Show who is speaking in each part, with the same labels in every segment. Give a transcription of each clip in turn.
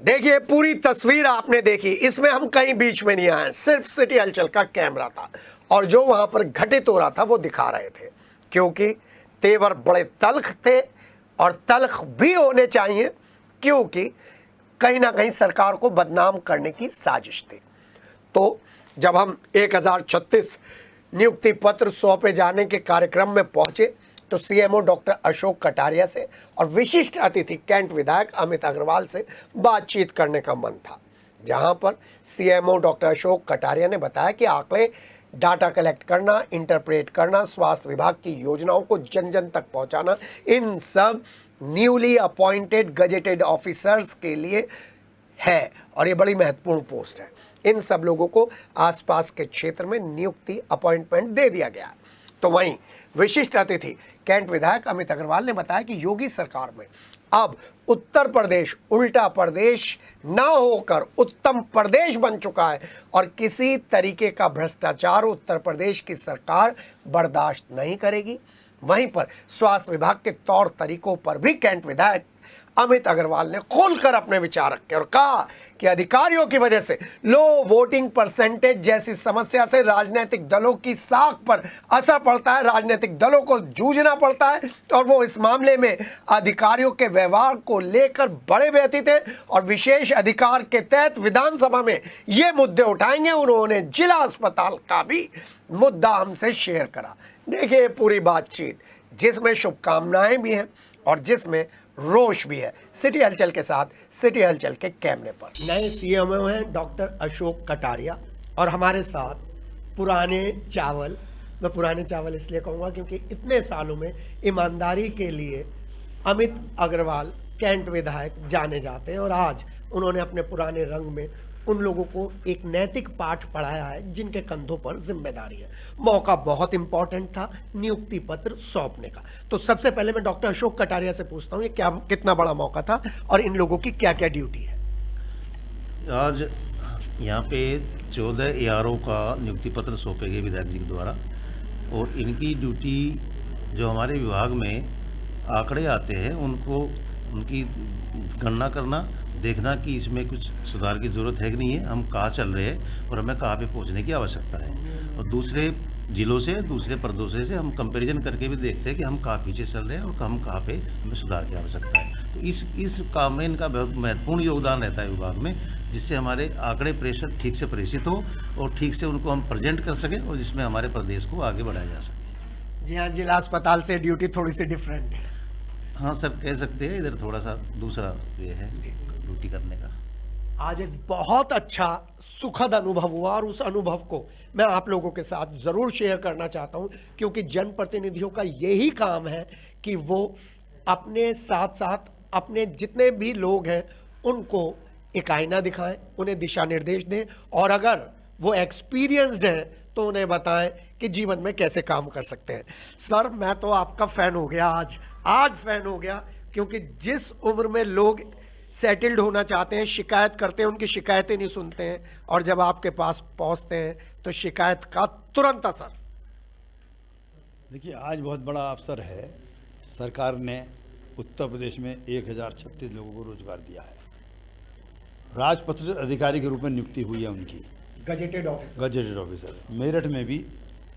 Speaker 1: देखिए पूरी तस्वीर आपने देखी, इसमें हम कहीं बीच में नहीं आए, सिर्फ सिटी हलचल का कैमरा था और जो वहां पर घटित हो रहा था वो दिखा रहे थे, क्योंकि तेवर बड़े तल्ख थे और तल्ख भी होने चाहिए, क्योंकि कहीं ना कहीं सरकार को बदनाम करने की साजिश थी। तो जब हम 1036 नियुक्ति पत्र सौंपे जाने के कार्यक्रम में पहुंचे तो सीएमओ डॉक्टर अशोक कटारिया से और विशिष्ट अतिथि कैंट विधायक अमित अग्रवाल से बातचीत करने का मन था, जहां पर सीएमओ डॉक्टर अशोक कटारिया ने बताया कि आंकड़े डाटा कलेक्ट करना, इंटरप्रेट करना, स्वास्थ्य विभाग की योजनाओं को जन जन तक पहुंचाना, इन सब न्यूली अपॉइंटेड गजेटेड ऑफिसर्स के लिए है और ये बड़ी महत्वपूर्ण पोस्ट है। इन सब लोगों को आसपास के क्षेत्र में नियुक्ति अपॉइंटमेंट दे दिया गया। तो वहीं विशिष्ट अतिथि कैंट विधायक अमित अग्रवाल ने बताया कि योगी सरकार में अब उत्तर प्रदेश उल्टा प्रदेश ना होकर उत्तम प्रदेश बन चुका है और किसी तरीके का भ्रष्टाचार उत्तर प्रदेश की सरकार बर्दाश्त नहीं करेगी। वहीं पर स्वास्थ्य विभाग के तौर तरीकों पर भी कैंट विधायक अमित अग्रवाल ने खोलकर अपने विचार रखे और कहा कि अधिकारियों की वजह से लो वोटिंग परसेंटेज जैसी समस्या से राजनीतिक दलों की साख पर असर पड़ता है, राजनीतिक दलों को जूझना पड़ता है और वो इस मामले में अधिकारियों के व्यवहार को लेकर बड़े व्यथित हैं और विशेष अधिकार के तहत विधानसभा में ये मुद्दे उठाएंगे। उन्होंने जिला अस्पताल का भी मुद्दा हमसे शेयर करा। देखिए पूरी बातचीत जिसमें शुभकामनाएं भी हैं और जिसमें रोष भी है। सिटी हलचल के साथ सिटी हलचल के कैमरे पर नए सीएमओ हैं डॉक्टर अशोक कटारिया और हमारे साथ पुराने चावल, मैं पुराने चावल इसलिए कहूँगा क्योंकि इतने सालों में ईमानदारी के लिए अमित अग्रवाल कैंट विधायक जाने जाते हैं और आज उन्होंने अपने पुराने रंग में उन लोगों को एक नैतिक पाठ पढ़ाया है जिनके कंधों पर जिम्मेदारी है। मौका बहुत इंपॉर्टेंट था नियुक्ति पत्र सौंपने का। तो सबसे पहले मैं डॉक्टर अशोक कटारिया से पूछता हूँ ये क्या कितना बड़ा मौका था और इन लोगों की क्या क्या ड्यूटी है?
Speaker 2: आज यहाँ पे 14 एआरओ का नियुक्ति पत्र सौंपे गए विधायक जी के द्वारा और इनकी ड्यूटी जो हमारे विभाग में आंकड़े आते हैं उनको उनकी गणना करना, देखना कि इसमें कुछ सुधार की ज़रूरत है कि नहीं है, हम कहाँ चल रहे हैं और हमें कहाँ पे पहुँचने की आवश्यकता है। और दूसरे जिलों से, दूसरे प्रदेशों से हम कंपैरिजन करके भी देखते हैं कि हम कहाँ पीछे चल रहे हैं और हम कहाँ पे हमें सुधार की आवश्यकता है। तो इस काम में इनका बहुत महत्वपूर्ण योगदान रहता है विभाग में, जिससे हमारे आंकड़े प्रेशर ठीक से प्रेषित हो और ठीक से उनको हम प्रेजेंट कर सकें और जिसमें हमारे प्रदेश को आगे बढ़ाया जा सके।
Speaker 1: जी हाँ, जिला अस्पताल से ड्यूटी थोड़ी सी डिफरेंट है।
Speaker 2: हाँ सर, कह सकते हैं इधर थोड़ा सा दूसरा ये है ड्यूटी करने का।
Speaker 1: आज एक बहुत अच्छा सुखद अनुभव हुआ और उस अनुभव को मैं आप लोगों के साथ ज़रूर शेयर करना चाहता हूं, क्योंकि जनप्रतिनिधियों का यही काम है कि वो अपने साथ साथ अपने जितने भी लोग हैं उनको एक आईना दिखाएं, उन्हें दिशा निर्देश दें और अगर वो एक्सपीरियंस्ड हैं तो उन्हें बताएं कि जीवन में कैसे काम कर सकते हैं। सर मैं तो आपका फ़ैन हो गया, आज फ़ैन हो गया, क्योंकि जिस उम्र में लोग सेटल्ड होना चाहते हैं, शिकायत करते हैं, उनकी शिकायतें नहीं सुनते हैं और जब आपके पास पहुंचते हैं तो शिकायत का तुरंत असर।
Speaker 3: देखिए आज बहुत बड़ा अवसर है, सरकार ने उत्तर प्रदेश में 1036 लोगों को रोजगार दिया है। राजपत्रित अधिकारी के रूप में नियुक्ति हुई है उनकी,
Speaker 1: गजेटेड
Speaker 3: ऑफिसर। मेरठ में भी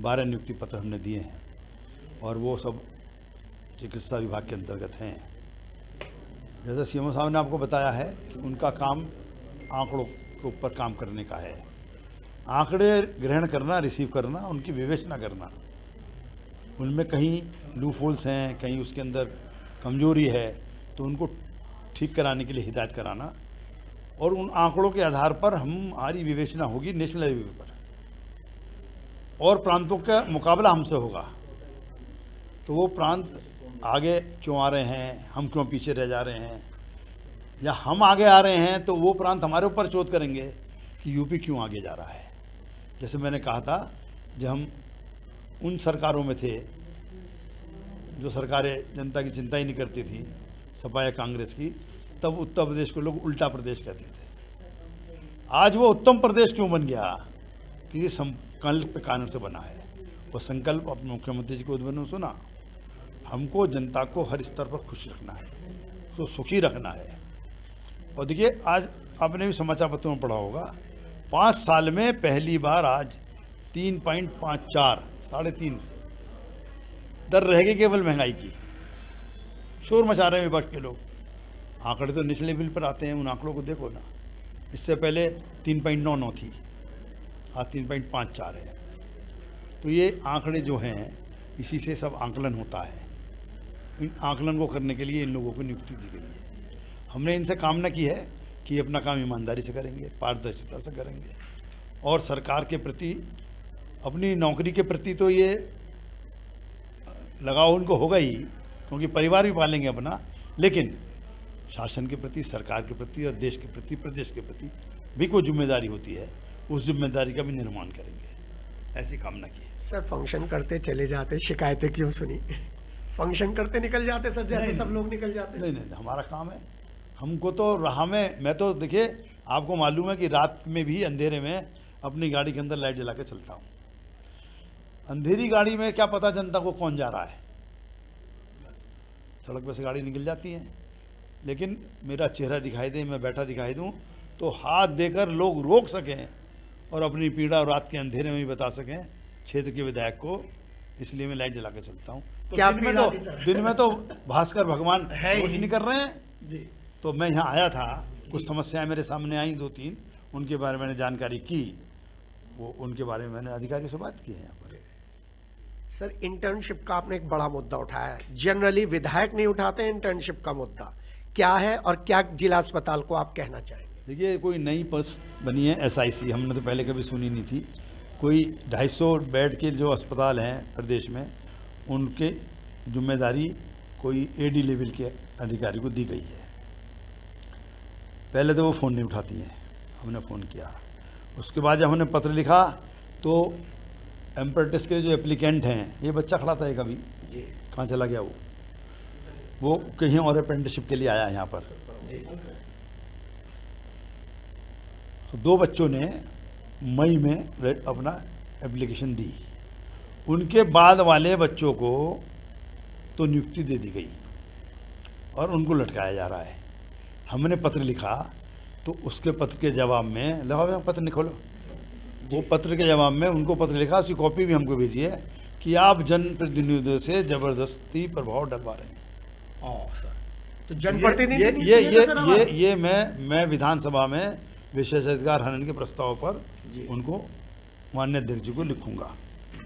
Speaker 3: 12 नियुक्ति पत्र हमने दिए हैं और वो सब चिकित्सा विभाग के अंतर्गत हैं। जैसा सीएमओ साहब ने आपको बताया है कि उनका काम आंकड़ों के ऊपर काम करने का है। आंकड़े ग्रहण करना, रिसीव करना, उनकी विवेचना करना, उनमें कहीं लूप होल्स हैं, कहीं उसके अंदर कमजोरी है तो उनको ठीक कराने के लिए हिदायत कराना और उन आंकड़ों के आधार पर हमारी विवेचना होगी नेशनल लेवल पर और प्रांतों का मुकाबला हमसे होगा। तो वो प्रांत आगे क्यों आ रहे हैं, हम क्यों पीछे रह जा रहे हैं, या हम आगे आ रहे हैं तो वो प्रांत हमारे ऊपर चोट करेंगे कि यूपी क्यों आगे जा रहा है। जैसे मैंने कहा था, जब हम उन सरकारों में थे जो सरकारें जनता की चिंता ही नहीं करती थी, सपा या कांग्रेस की, तब उत्तर प्रदेश को लोग उल्टा प्रदेश कहते थे। आज वो उत्तम प्रदेश क्यों बन गया? कि संकल्प के कारण से बना है। वो संकल्प अपने मुख्यमंत्री जी को उद्बोधन सुना, हमको जनता को हर स्तर पर खुश रखना है, उसको सुखी रखना है। और देखिए आज आपने भी समाचार पत्रों में पढ़ा होगा, 5 साल में पहली बार आज 3.54 3.5 दर रह गई केवल महंगाई की। शोर मचा रहे हैं विपक्ष के लोग। आंकड़े तो निचले लेवल पर आते हैं, उन आंकड़ों को देखो ना। इससे पहले 3.99 थी, आज 3.54 है। तो ये आंकड़े जो हैं, इसी से सब आंकलन होता है। इन आंकलन को करने के लिए इन लोगों को नियुक्ति दी गई है। हमने इनसे कामना की है कि अपना काम ईमानदारी से करेंगे, पारदर्शिता से करेंगे, और सरकार के प्रति, अपनी नौकरी के प्रति तो ये लगाव उनको होगा ही, क्योंकि परिवार भी पालेंगे अपना, लेकिन शासन के प्रति, सरकार के प्रति और देश के प्रति, प्रदेश के प्रति भी कोई जिम्मेदारी होती है, उस जिम्मेदारी का भी निर्वहन करेंगे, ऐसी कामना की है।
Speaker 1: सर फंक्शन करते चले जाते, शिकायतें क्यों सुनी? फंक्शन करते निकल जाते सर, जैसे सब लोग निकल जाते।
Speaker 3: नहीं, हमारा काम है। हमको तो राह में, मैं तो देखिए आपको मालूम है कि रात में भी अंधेरे में अपनी गाड़ी के अंदर लाइट जला के चलता हूँ। अंधेरी गाड़ी में क्या पता जनता को कौन जा रहा है, सड़क पर से गाड़ी निकल जाती है, लेकिन मेरा चेहरा दिखाई दे, मैं बैठा दिखाई दूँ, तो हाथ देकर लोग रोक सकें और अपनी पीड़ा और रात के अंधेरे में भी बता सकें क्षेत्र के विधायक को, इसलिए मैं लाइट जला के चलता हूँ। तो
Speaker 1: क्या
Speaker 3: दिन में तो भास्कर भगवान
Speaker 1: है ही।
Speaker 3: रोशनी कर रहे हैं
Speaker 1: जी।
Speaker 3: तो मैं यहाँ आया था, कुछ समस्याएं मेरे सामने आई 2-3, उनके बारे में मैंने जानकारी की, वो उनके बारे में मैंने अधिकारियों से बात की है यहाँ पर।
Speaker 1: सर इंटर्नशिप का आपने एक बड़ा मुद्दा उठाया है, जनरली विधायक नहीं उठाते इंटर्नशिप का मुद्दा, क्या है और क्या जिला अस्पताल को आप कहना चाहेंगे?
Speaker 3: देखिए कोई नई पोस्ट बनी है SIC, हमने तो पहले कभी सुनी नहीं थी। कोई 250 बेड के जो अस्पताल हैं प्रदेश में, उनके जिम्मेदारी कोई AD लेवल के अधिकारी को दी गई है। पहले तो वो फ़ोन नहीं उठाती हैं, हमने फ़ोन किया, उसके बाद जब हमने पत्र लिखा तो एम्प्रेटिस के जो एप्लीकेंट हैं, ये बच्चा खड़ा था एक अभी,
Speaker 1: जी
Speaker 3: कहाँ चला गया वो कहीं और अप्रेंटिसशिप के लिए आया है यहाँ पर।
Speaker 1: जी।
Speaker 3: तो 2 बच्चों ने मई में अपना एप्लीकेशन दी, उनके बाद वाले बच्चों को तो नियुक्ति दे दी गई और उनको लटकाया जा रहा है। हमने पत्र लिखा तो उसके पत्र के जवाब में, लगाओ पत्र निकालो, वो पत्र के जवाब में उनको पत्र लिखा, उसकी कॉपी भी हमको भेजी है कि आप जनप्रतिनिधियों से ज़बरदस्ती प्रभाव डलवा रहे हैं।
Speaker 1: सर तो जनप्रतिनिधि
Speaker 3: ये मैं विधानसभा में विशेषाधिकार हनन के प्रस्ताव पर उनको माननीय अध्यक्ष जी को लिखूंगा।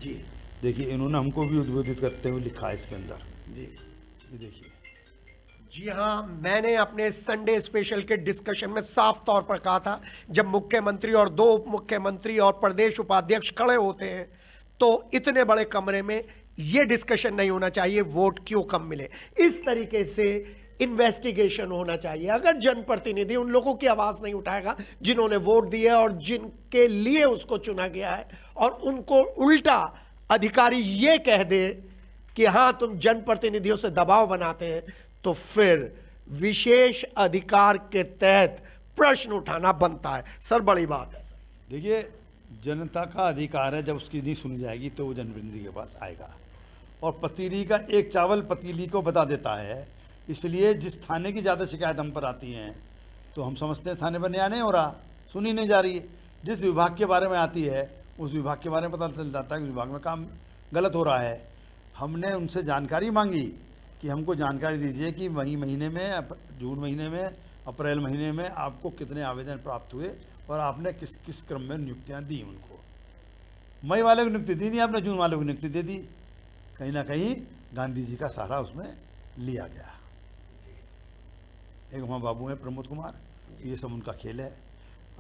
Speaker 1: जी
Speaker 3: देखिए इन्होंने हमको भी उद्बोधित करते हुए लिखा है इसके अंदर।
Speaker 1: जी
Speaker 3: ये देखिए।
Speaker 1: जी हाँ, मैंने अपने संडे स्पेशल के डिस्कशन में साफ तौर पर कहा था, जब मुख्यमंत्री और 2 उप मुख्यमंत्री और प्रदेश उपाध्यक्ष खड़े होते हैं तो इतने बड़े कमरे में ये डिस्कशन नहीं होना चाहिए वोट क्यों कम मिले। इस तरीके से इन्वेस्टिगेशन होना चाहिए। अगर जनप्रतिनिधि उन लोगों की आवाज नहीं उठाएगा जिन्होंने वोट दिए और जिनके लिए उसको चुना गया है, और उनको उल्टा अधिकारी ये कह दे कि हाँ तुम जनप्रतिनिधियों से दबाव बनाते हैं, तो फिर विशेष अधिकार के तहत प्रश्न उठाना बनता है। सर बड़ी बात है सर।
Speaker 3: देखिए जनता का अधिकार है, जब उसकी नहीं सुनी जाएगी तो वो जनप्रतिनिधि के पास आएगा, और पतीली का एक चावल पतीली को बता देता है। इसलिए जिस थाने की ज़्यादा शिकायत हम पर आती हैं तो हम समझते हैं थाने पर न्याय नहीं हो रहा, सुनी नहीं जा रही। जिस विभाग के बारे में आती है उस विभाग के बारे में पता चल जाता है कि विभाग में काम गलत हो रहा है। हमने उनसे जानकारी मांगी कि हमको जानकारी दीजिए कि मई महीने में, जून महीने में, अप्रैल महीने में आपको कितने आवेदन प्राप्त हुए और आपने किस किस क्रम में नियुक्तियाँ दी उनको। मई वाले को नियुक्ति दी नहीं आपने, जून वाले को नियुक्ति दे दी। कहीं ना कहीं गांधी जी का सहारा उसमें लिया गया। एक हमारे बाबू हैं प्रमोद कुमार, ये सब उनका खेल है।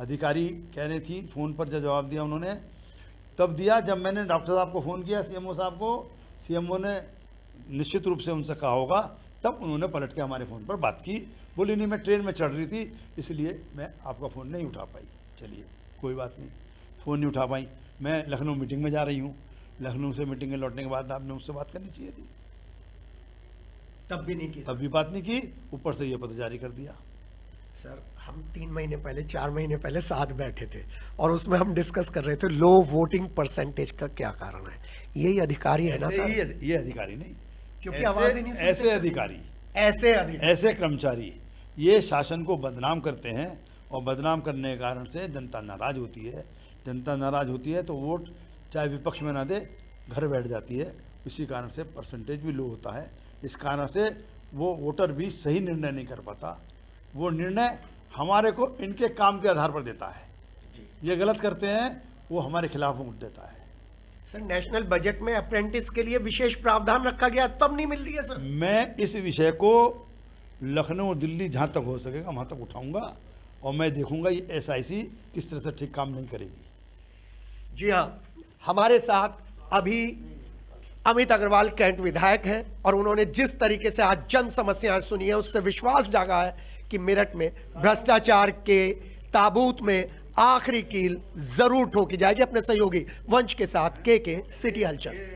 Speaker 3: अधिकारी कह रही थी, फ़ोन पर जो जवाब दिया उन्होंने तब दिया जब मैंने डॉक्टर साहब को फ़ोन किया, CMO साहब को। CMO ने निश्चित रूप से उनसे कहा होगा, तब उन्होंने पलट के हमारे फ़ोन पर बात की। बोली नहीं मैं ट्रेन में चढ़ रही थी इसलिए मैं आपका फ़ोन नहीं उठा पाई। चलिए कोई बात नहीं, फ़ोन नहीं उठा पाई। मैं लखनऊ मीटिंग में जा रही हूँ, लखनऊ से मीटिंग में लौटने के बाद आपने मुझसे बात करनी चाहिए थी,
Speaker 1: तब भी नहीं की।
Speaker 3: तब भी बात नहीं की, ऊपर से ये पत्र जारी कर दिया।
Speaker 1: सर हम 3 महीने पहले, 4 महीने पहले साथ बैठे थे और उसमें हम डिस्कस कर रहे थे लो वोटिंग परसेंटेज का क्या कारण है। यही अधिकारी है ना सर?
Speaker 3: ये अधिकारी नहीं,
Speaker 1: क्योंकि आवाज ही नहीं सुनते।
Speaker 3: ऐसे अधिकारी,
Speaker 1: ऐसे
Speaker 3: ऐसे कर्मचारी ये शासन को बदनाम करते हैं और बदनाम करने के कारण से जनता नाराज़ होती है। जनता नाराज़ होती है तो वोट चाहे विपक्ष में ना दे, घर बैठ जाती है। इसी कारण से परसेंटेज भी लो होता है। इस कारण से वो वोटर भी सही निर्णय नहीं कर पाता। वो निर्णय हमारे को इनके काम के आधार पर देता है। ये गलत करते हैं, वो हमारे खिलाफ वोट देता है।
Speaker 1: सर, नेशनल बजट में अप्रेंटिस के लिए विशेष प्रावधान रखा गया, तब नहीं मिल रही है सर।
Speaker 3: मैं इस विषय को लखनऊ दिल्ली जहाँ तक हो सकेगा वहाँ तक उठाऊंगा और मैं देखूंगा ये एसआईसी किस तरह से ठीक काम नहीं करेगी।
Speaker 1: जी हाँ, हमारे साथ अभी अमित अग्रवाल कैंट विधायक हैं और उन्होंने जिस तरीके से आज जन समस्याएं सुनी है उससे विश्वास जागा है कि मेरठ में भ्रष्टाचार के ताबूत में आखिरी कील जरूर ठोकी जाएगी। अपने सहयोगी वंश के साथ के सिटी हलचल।